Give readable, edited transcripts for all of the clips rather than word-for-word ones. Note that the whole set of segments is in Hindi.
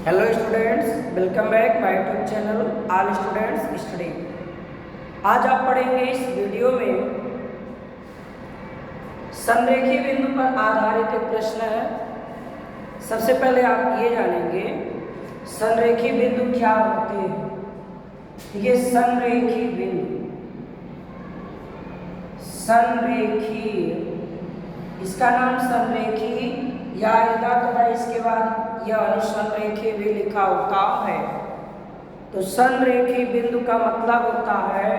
Hello students, welcome back my YouTube channel all students study. आज आप पढ़ेंगे इस वीडियो में संरेखीय बिंदु पर आधारित एक प्रश्न है। सबसे पहले आप ये जानेंगे संरेखीय बिंदु क्या होते हैं। ये संरेखीय बिंदु, संरेखीय, इसका नाम संरेखीय या तथा इसके बाद यह अनुसंरेखीय भी लिखा होता है। तो संरेखीय बिंदु का मतलब होता है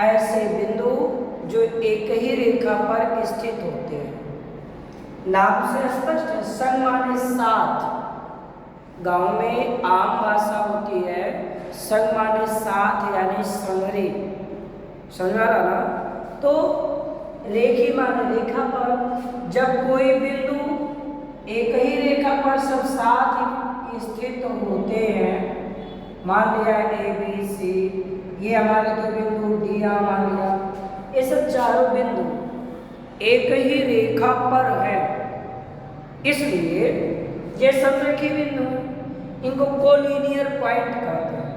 ऐसे बिंदु जो एक ही रेखा पर स्थित होते हैं। नाम से स्पष्ट है। संग माने साथ, गांव में आम भाषा होती है संग माने साथ यानी संगरी, समझा रहा ना। तो रेखी माने रेखा पर, जब कोई बिंदु एक ही रेखा पर सब साथ स्थित होते हैं। मान लिया ए बी सी, ये हमारे दो बिंदु डी मान लिया, ये सब चारों बिंदु एक ही रेखा पर है, इसलिए ये संरेखीय बिंदु, इनको कोलिनियर पॉइंट कहते हैं।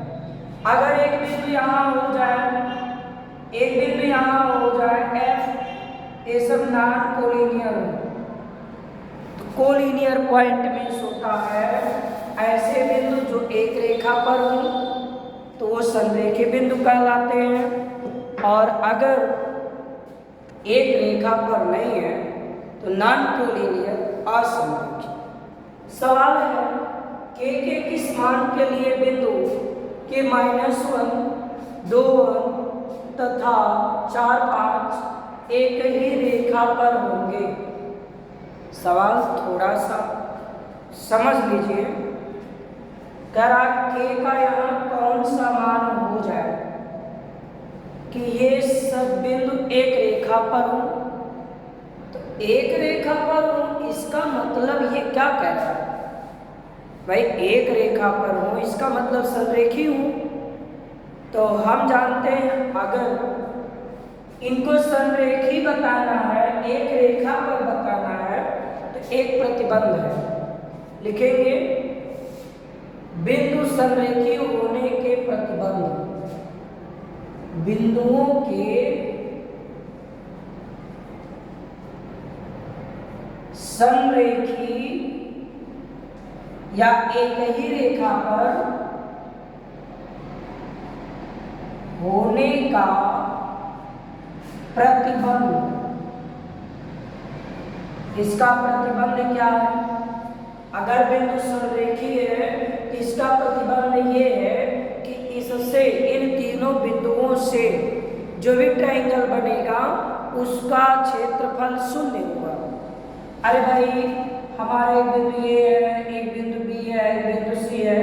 अगर एक बिंदु यहाँ हो जाए, एक बिंदु यहाँ हो जाए एफ, ये सब नॉन कोलिनियर हो। कोलिनियर पॉइंट मीन्स होता है ऐसे बिंदु जो एक रेखा पर हो तो वो संरेखीय बिंदु कहलाते हैं, और अगर एक रेखा पर नहीं है तो नॉन कोलिनियर, असंरेखीय। सवाल है के किस मान के लिए बिंदु के -1, 2, 1 तथा 4, 5 एक ही रेखा पर होंगे। सवाल थोड़ा सा समझ लीजिए। कह रहा के का यहाँ कौन सा मान हो जाए कि ये सब बिंदु एक रेखा पर हो। तो एक रेखा पर हो इसका मतलब ये क्या कह रहा है भाई, एक रेखा पर हो इसका मतलब संरेखीय हो। तो हम जानते हैं अगर इनको संरेखीय बताना है, एक रेखा पर बताना है, एक प्रतिबंध है, लिखेंगे बिंदु संरेखीय होने के प्रतिबंध। बिंदुओं के संरेखीय या एक ही रेखा पर होने का प्रतिबंध। इसका प्रतिबंध क्या है? अगर बिंदु संरेखीय है तो इसका प्रतिबंध ये है कि इससे, इन तीनों बिंदुओं से जो भी ट्रायंगल बनेगा उसका क्षेत्रफल 0 होगा। अरे भाई हमारे एक बिंदु ये है, एक बिंदु बी है, एक बिंदु सी है,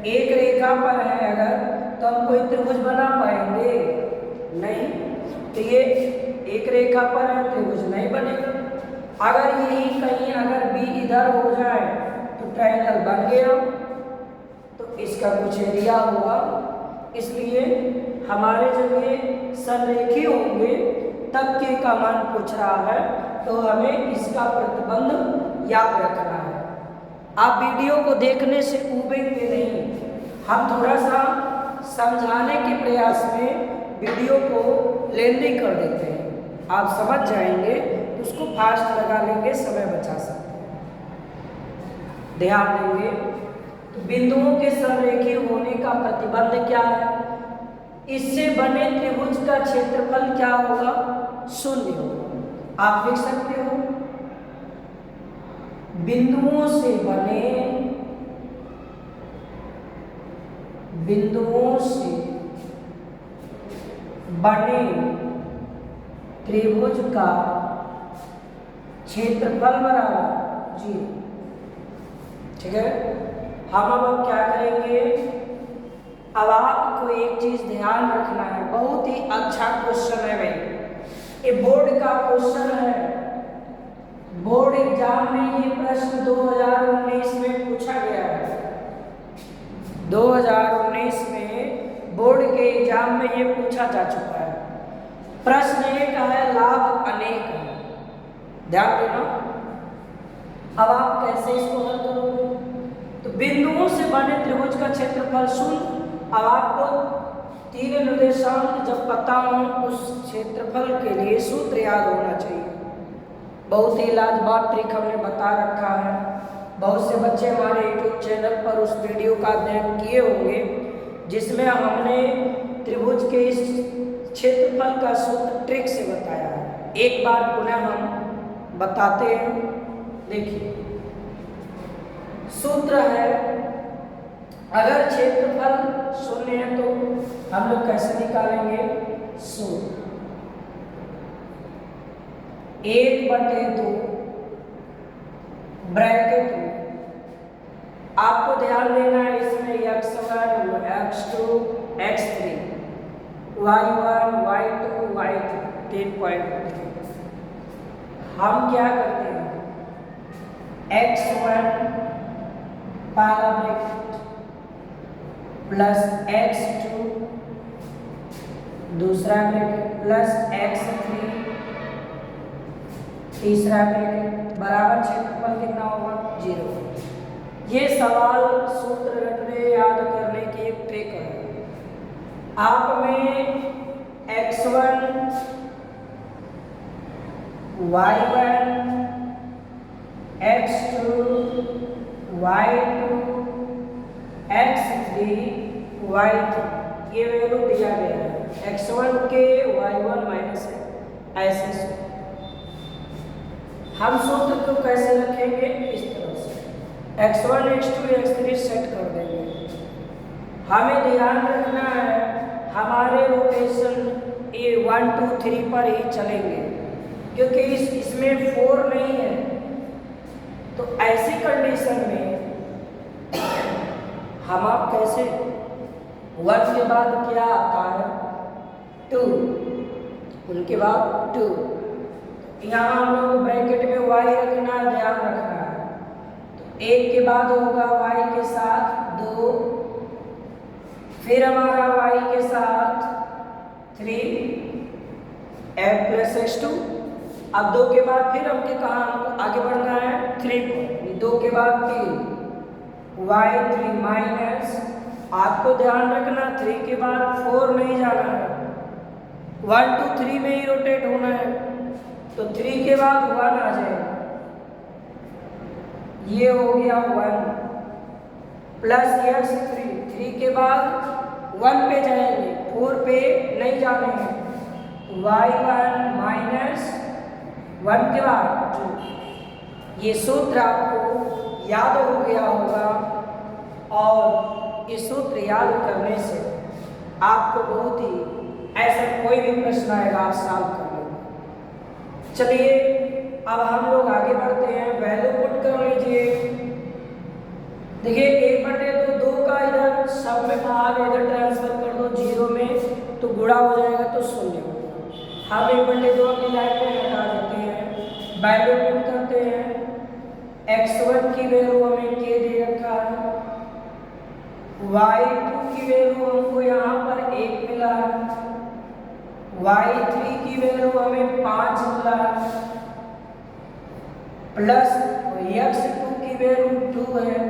एक रेखा पर है अगर, तो हम कोई त्रिभुज बना पाएंगे? नहीं। तो ये एक रेखा पर है, त्रिभुज नहीं बनेगा। अगर यही कहीं अगर बी इधर हो जाए तो ट्रायंगल बन गया, तो इसका कुछ एरिया होगा। इसलिए हमारे जब ये संरेखीय होंगे तब के का मान पूछ रहा है, तो हमें इसका प्रतिबंध याद रखना है। आप वीडियो को देखने से उबेंगे नहीं, हम थोड़ा सा समझाने के प्रयास में वीडियो को लेंदी कर देते हैं। आप समझ जाएंगे, उसको फास्ट लगा लेंगे, समय बचा सकते हैं। ध्यान देंगे। तो बिंदुओं के संरेखीय होने का प्रतिबंध क्या है? इससे बने त्रिभुज का क्षेत्रफल क्या होगा? 0 होगा। आप लिख सकते हो बिंदुओं से बने, बिंदुओं से बने त्रिभुज का क्षेत्रफल बराबर 0। ठीक है। हम अब क्या करेंगे, अब आपको एक चीज ध्यान रखना है, बहुत ही अच्छा क्वेश्चन है भाई, ये बोर्ड का क्वेश्चन है। बोर्ड एग्जाम में ये प्रश्न 2019 में पूछा गया है। 2019 में बोर्ड के एग्जाम में ये पूछा जा चुका है। प्रश्न एक है, लाभ अनेक है। ध्यान देना। अब आप कैसे इसको हल करोगे? तो बिंदुओं से बने त्रिभुज का क्षेत्रफल 0। अब आपको तीन निर्देशांक जब पता हो उस क्षेत्रफल के लिए सूत्र याद होना चाहिए। बहुत ही लाजवाब ट्रिक हमने बता रखा है। बहुत से बच्चे हमारे यूट्यूब चैनल पर उस वीडियो का अध्ययन किए होंगे जिसमें हमने त्रिभुज के इस क्षेत्रफल का सूत्र ट्रिक से बताया है। एक बार पुनः हम बताते हैं। देखिए सूत्र है, अगर क्षेत्रफल 0 है तो हम लोग कैसे निकालेंगे? सूत्र 1/2 ब्रैकेट में आपको ध्यान देना है इसमें x1 x2 x3 y1 y2 y3 3 point होते हैं। हम क्या करते हैं? x1 पहला ब्रैकेट प्लस x2 दूसरा ब्रैकेट प्लस x3 तीसरा ब्रैकेट बराबर क्षेत्रफल कितना होगा? 0। ये सवाल सूत्र रटने याद करने की एक ट्रिक है। आप में x1 y1 x2 y2 x3 y3 ये वैल्यू दिया गया है। x1 के y1 माइनस है ऐसे हम सूत्र को कैसे रखेंगे? इस तरह से x1 x2 x3 सेट कर देंगे। हमें ध्यान रखना है हमारे रोटेशन ये 1 2 3 पर ही चलेंगे क्योंकि इसमें 4 नहीं है। तो ऐसी कंडीशन में हम आप कैसे 1 के बाद क्या आता है? 2 उनके बाद 2। यहाँ हम लोग ब्रैकेट में y रखना है, ध्यान रखना है। तो 1 के बाद होगा y के साथ 2, फिर हमारा y के साथ 3 f + x2। अब 2 के बाद फिर हमके कहाँ हमको आगे बढ़ना है? 3 पर। 2 के बाद 3 y3 माइनस, आपको ध्यान रखना 3 के बाद 4 नहीं जाना है, 1 2 3 में ही रोटेट होना है। तो 3 के बाद 1 आ जाएगा, ये हो गया 1 प्लस x3। 3 के बाद 1 पे जाएंगे, 4 पे नहीं जाने हैं। y1 माइनस 1 के बाद 2। ये सूत्र आपको याद हो गया होगा और इस सूत्र याद करने से आपको बहुत ही ऐसा कोई भी प्रश्न आएगा आप सॉल्व कर लेंगे। चलिए अब हम लोग आगे बढ़ते हैं। वैल्यू पुट कर लीजिए। देखिए 1/2 2 का इधर सब में भाग इधर ट्रांसफर कर दो 0 में तो गुणा हो जाएगा तो 0 होगा। हम 1/2 अपनी लाइन में हटा देते हैं, वैल्यू पुट करते हैं। x1 की वैल्यू हमें k दे रखा है, y2 की वैल्यू हमको यहाँ पर 1 मिला है, y3 की वैल्यू हमें 5 मिला है, प्लस x2 की वैल्यू 2 है,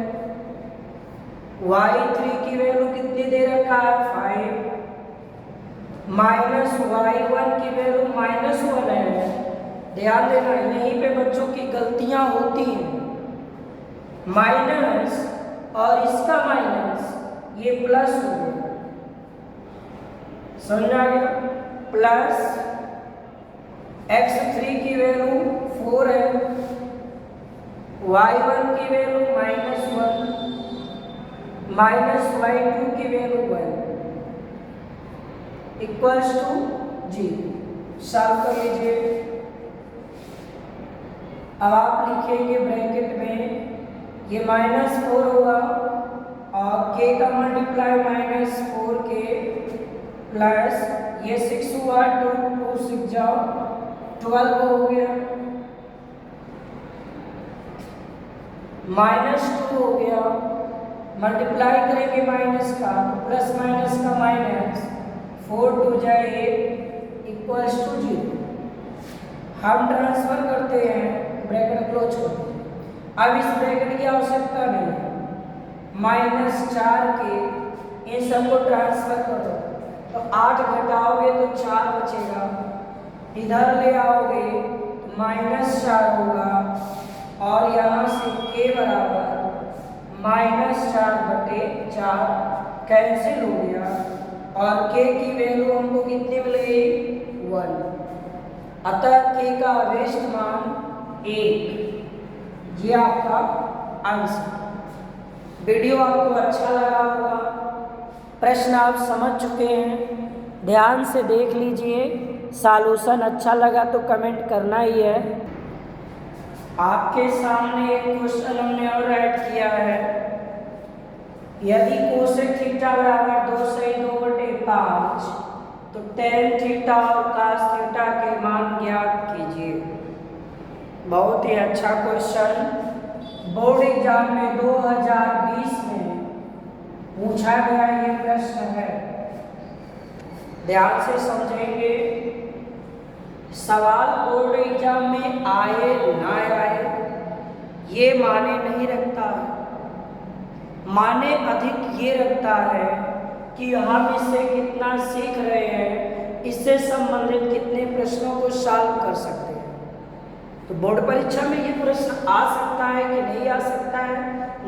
y3 की वैल्यू कितनी दे रखा है? 5, माइनस y1 की वैल्यू -1 है। ध्यान देना यहीं पे बच्चों की गलतियां होती हैं। माइनस और इसका माइनस ये प्लस हो गया, समझ आ गया? प्लस x3 की वैल्यू 4 है, y1 की वैल्यू -1 माइनस y2 की वैल्यू 1 इक्वल्स टू 0। सॉल्व कर लीजिए। अब आप लिखेंगे ब्रैकेट में ये -4 होगा और k का मल्टीप्लाई -4k प्लस ये 6 हुआ 2 6 जाओ 12 हो गया, -2 हो गया, मल्टीप्लाई करेंगे माइनस का तो प्लस माइनस का माइनस, 4 2 जाए 8 इक्वल्स टू 0। हम ट्रांसफर करते हैं, ब्रैकेट क्लोज कर दें। अब इस ब्रैकेट की आवश्यकता नहीं है, -4 के इन सबको ट्रांसफर करो तो 8 घटाओगे तो 4 बचेगा, इधर ले आओगे तो -4 होगा और यहाँ से k बराबर -4/4 कैंसिल हो गया और k की वैल्यू हमको कितनी मिल गई 1। अतः k का अवेष्ट मान 1। ये आपका आंसर। वीडियो आपको अच्छा लगा होगा, प्रश्न आप समझ चुके हैं, ध्यान से देख लीजिए। सॉल्यूशन अच्छा लगा तो कमेंट करना ही है। आपके सामने एक क्वेश्चन हमने और ऐड किया है। यदि कोसेक थीटा बराबर 2/2/5 तो टेन थीटा और कास थीटा के मान ज्ञात कीजिए। बहुत ही अच्छा क्वेश्चन, बोर्ड एग्जाम में 2020 में पूछा गया ये प्रश्न है। ध्यान से समझेंगे। सवाल बोर्ड एग्जाम में आए ना आए ये माने नहीं रखता है, माने अधिक ये रखता है कि हम इससे कितना सीख रहे हैं, इससे संबंधित कितने प्रश्नों को सॉल्व कर सकते हैं। तो बोर्ड परीक्षा में ये प्रश्न आ सकता है कि नहीं आ सकता है,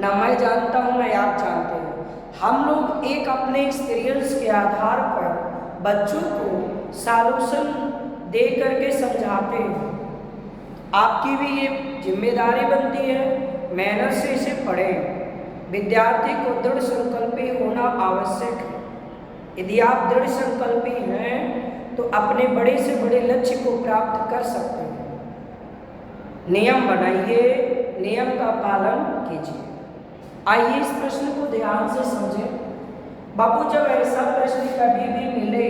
ना मैं जानता हूँ ना आप जानते हैं। हम लोग एक अपने एक्सपीरियंस के आधार पर बच्चों को सॉल्यूशन दे करके समझाते हैं। आपकी भी ये जिम्मेदारी बनती है, मेहनत से इसे पढ़ें। विद्यार्थी को दृढ़ संकल्पी होना आवश्यक है। यदि आप दृढ़ संकल्पी हैं तो अपने बड़े से बड़े लक्ष्य को प्राप्त कर सकते हैं। नियम बनाइए, नियम का पालन कीजिए। आइए इस प्रश्न को ध्यान से समझें। बाबू जब ऐसा प्रश्न कभी भी मिले,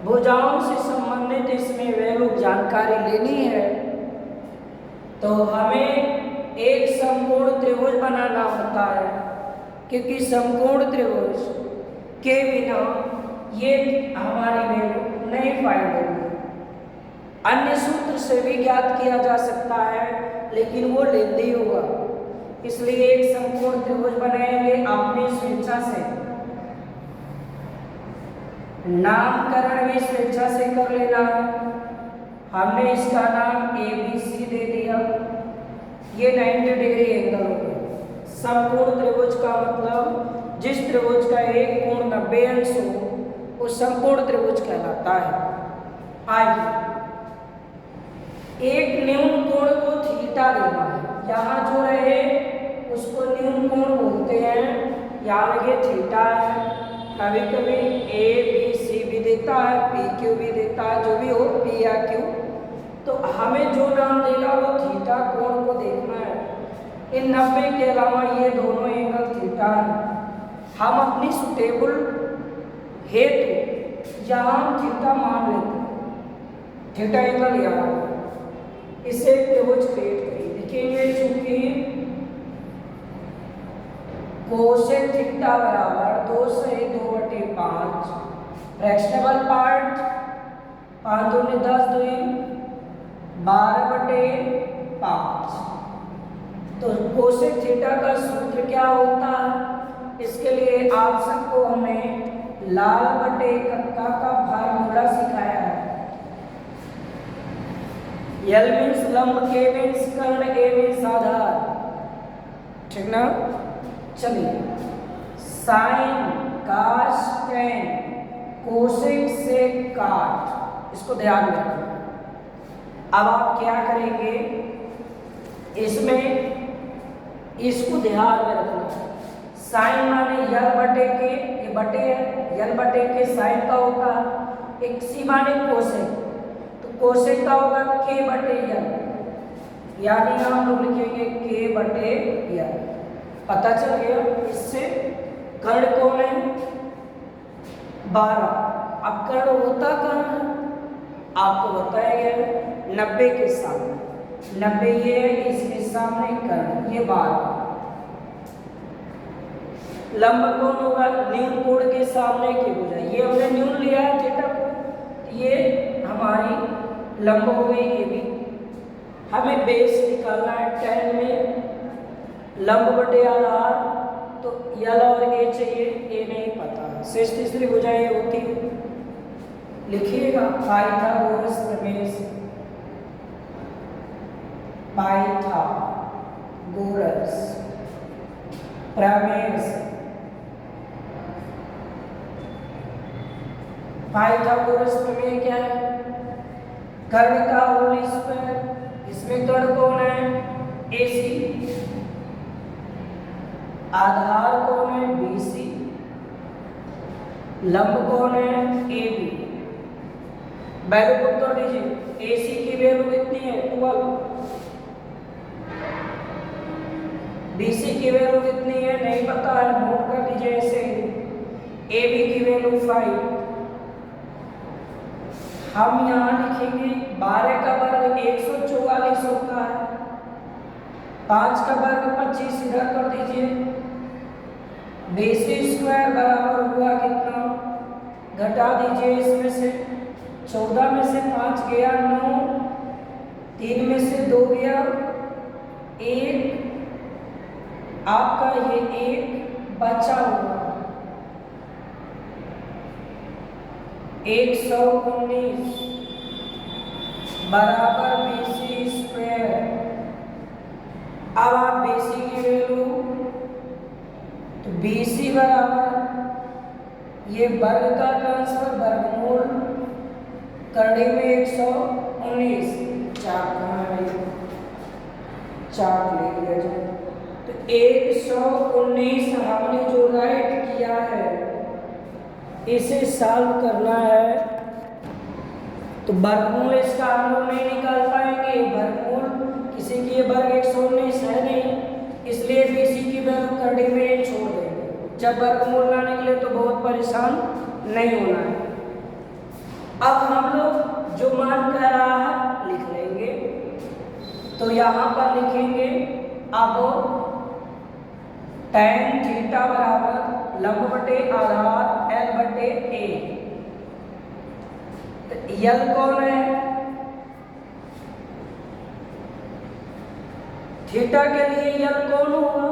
भुजाओं से संबंधित इसमें वैल्यू जानकारी लेनी है तो हमें एक समकोण त्रिभुज बनाना होता है, क्योंकि समकोण त्रिभुज के बिना ये हमारी वैल्यू नहीं फाइंड होगी। अन्य सूत्र से भी ज्ञात किया जा सकता है लेकिन वो लेंदी होगा, इसलिए एक समकोण त्रिभुज बनाएंगे अपनी स्वेच्छा से। नामकरण भी स्वेच्छा से कर लेना है। हमने इसका नाम ABC दे दिया। ये 90 डिग्री एंगल हो गया। समकोण त्रिभुज का मतलब जिस त्रिभुज का एक कोण 90 अंश हो वो समकोण त्रिभुज कहलाता है। आइए एक न्यून कोण को थीटा देना है, यहाँ जो रहे उसको न्यून कोण बोलते हैं, यहाँ लगे थीटा है। कभी कभी ABC भी देता है, PQ भी देता है, जो भी हो P या Q। तो हमें जो नाम देगा वो थीटा कोण को देखना है। इन 90 के अलावा ये दोनों एंगल थीटा है। हम अपनी सुटेबल हेतु यहाँ थीटा मान लेते हैं, थीटा एंगल यहाँ इसे त्रिभुज क्रिएट करिए। लिखेंगे चूंकि कोसेक थीटा बराबर 2/2/5, फ्रैक्शनल पार्ट 5 दूनी 10 दूनी 12/5। तो कोसेक थीटा का सूत्र क्या होता है, इसके लिए आप सबको हमें लाल बटे कक्का का फार्मूला सिखाया है। L मीन्स लंब, K मीन्स कर्ण, A मीन्स आधार, ठीक ना। चलिए साइन कास टेन कोसेक से काट, इसको ध्यान में रखना। अब आप क्या करेंगे, इसमें इसको ध्यान में रखना। साइन माने यल बटे के, ये बटे है, यल बटे के साइन का होता है। एक सी माने कोसेक, तो कोसेक का होगा K बटे यल, यानी हम लोग लिखेंगे K बटे यल। पता चल गया। इससे कर्ण कौन है 12। अब कर्ण होता कहाँ है आपको बताया गया 90 के सामने, 90 ये है, इसके सामने कर्ण ये 12। लंब कौन होगा न्यून कोण के सामने की भुजा, ये हमने न्यून लिया है थीटा को, ये हमारी लंब हो गई। ये भी हमें बेस निकालना है 10 में लंब बटे आधार, तो यल और ए चाहिए, ए नहीं पता। शेष तीसरी भुजाएं होती है, लिखिएगा पाइथागोरस प्रमेय से। पाइथागोरस प्रमेय से। पाइथागोरस प्रमेय क्या है? कर्ण का होल स्क्वायर, इसमें कर्ण कौन है? AC, आधार कौन है? BC, लंब कौन है? AB। वैल्यू पुट कर दीजिए। AC की वैल्यू कितनी है? 12। BC की वैल्यू कितनी है? नहीं पता है, नोट कर दीजिए ऐसे ही। AB की वैल्यू 5। हम यहाँ लिखेंगे 12 का वर्ग 144 होता है, 5 का वर्ग 25, इधर कर दीजिए। BC स्क्वायर बराबर हुआ कितना? घटा दीजिए इसमें से, 14 में से 5 गया 9, 3 में से 2 गया 1, आपका ये 1 बचा हुआ 119 बराबर BC स्क्वायर। अब आप BC की वैल्यू, तो BC बराबर ये वर्ग का ट्रांसफर, वर्गमूल करने में 119, 4 कहाँ है? 4 ले लिया जाए, तो 119 हमने जो राइट किया है, इसे सॉल्व करना है। तो वर्गमूल इसका हम लोग नहीं निकाल पाएंगे, वर्गमूल किसी की ये वर्ग 119 है नहीं, इसलिए BC की वैल्यू करने में छोड़ देंगे। जब वर्गमूल ना निकले तो बहुत परेशान नहीं होना है। अब हम लोग जो मान कह रहा है लिख लेंगे, तो यहाँ पर लिखेंगे अब tan थीटा बराबर लंब बटे आधार L बटे A। तो L कौन है? थीटा के लिए L कौन होगा?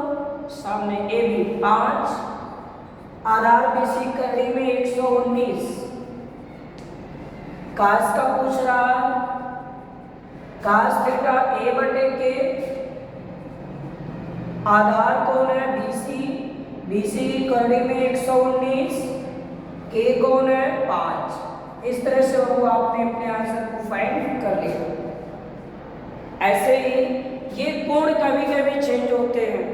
सामने AB 5, आधार BC करने में 119, कास का पूछ रहा है, कास थीटा A बटे के, आधार कौन है? BC की करने में 119, के कौन है? 5। इस तरह से वो आपने अपने आंसर को फाइंड कर लिया। ऐसे ही ये कोण कभी कभी चेंज होते हैं,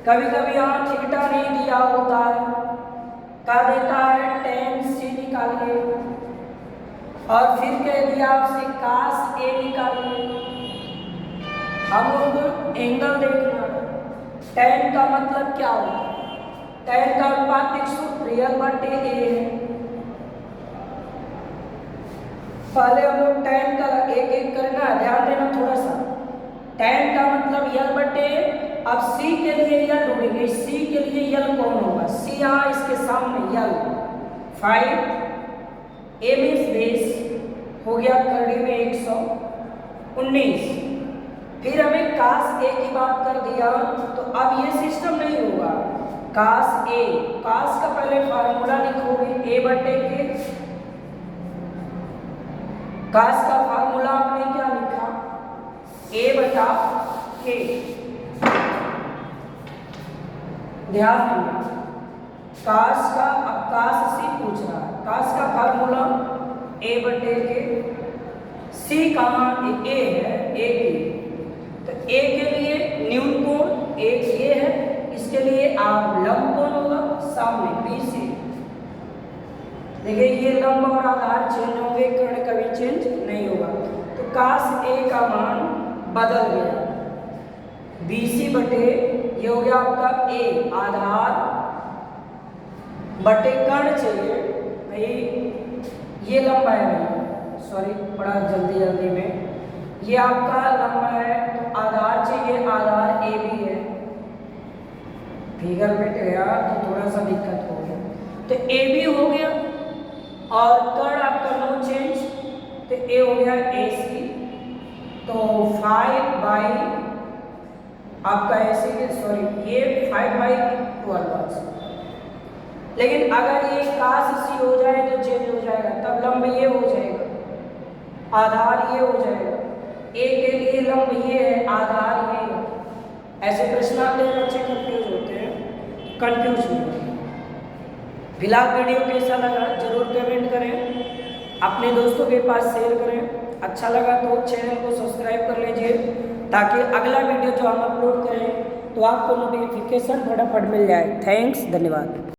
कभी कभी यहाँ थीटा नहीं दिया होता है, क्या देता है? tan C निकालिए, और फिर कह दिया आपसे cos A निकालिए। हम लोग एंगल देखना है, tan का मतलब क्या होगा? tan का अनुपातिक सूत्र रियल बटे A है। पहले हम लोग tan का एक एक करना, ध्यान देना थोड़ा सा। tan का मतलब यल बटे, अब C के लिए यल ढूंढेंगे, C के लिए यल कौन होगा? C यहाँ इसके सामने यल 5, A मीन्स बेस हो गया करने में 119। फिर हमें cos A की बात कर दिया, तो अब ये सिस्टम नहीं होगा। cos A, cos का पहले फार्मूला लिखोगे A बटे के, cos का फार्मूला आपने क्या लिखा? A बटा के। ध्यान देना, cos का, अब cos C पूछ रहा है, cos का फार्मूला A बटे के, C कहाँ? A है, A की, तो A के लिए न्यून कोण एक ये है, इसके लिए आप लंब कोण होगा सामने BC। देखिए ये लंब और आधार चेंज होंगे, कर्ण कभी चेंज नहीं होगा। तो cos A का मान बदल गया, BC बटे ये हो गया आपका A, आधार बटे कर्ण चाहिए भाई, ये लंबा है, सॉरी बड़ा जल्दी में, ये आपका लंबा है, तो आधार चाहिए, आधार AB है, फिगर मिट गया तो थोड़ा सा दिक्कत हो गया। तो AB हो गया और कर्ण आपका नो चेंज, तो A हो गया AC, तो 5/2 आपका ऐसे सॉरी ये 5/12। लेकिन अगर ये काश सी हो जाए तो चेंज हो जाएगा, तब लंब ये हो जाएगा, आधार ये हो जाएगा। ए के लिए लंब ये है, आधार ये है। ऐसे प्रश्न आते हैं, बच्चे कंफ्यूज होते हैं, कंफ्यूज नहीं होते। फिलहाल वीडियो कैसा लगा जरूर कमेंट करें, अपने दोस्तों के पास शेयर करें। अच्छा लगा तो चैनल को सब्सक्राइब कर लीजिए, ताकि अगला वीडियो जो हम अपलोड करें तो आपको नोटिफिकेशन फटाफट मिल जाए। थैंक्स, धन्यवाद।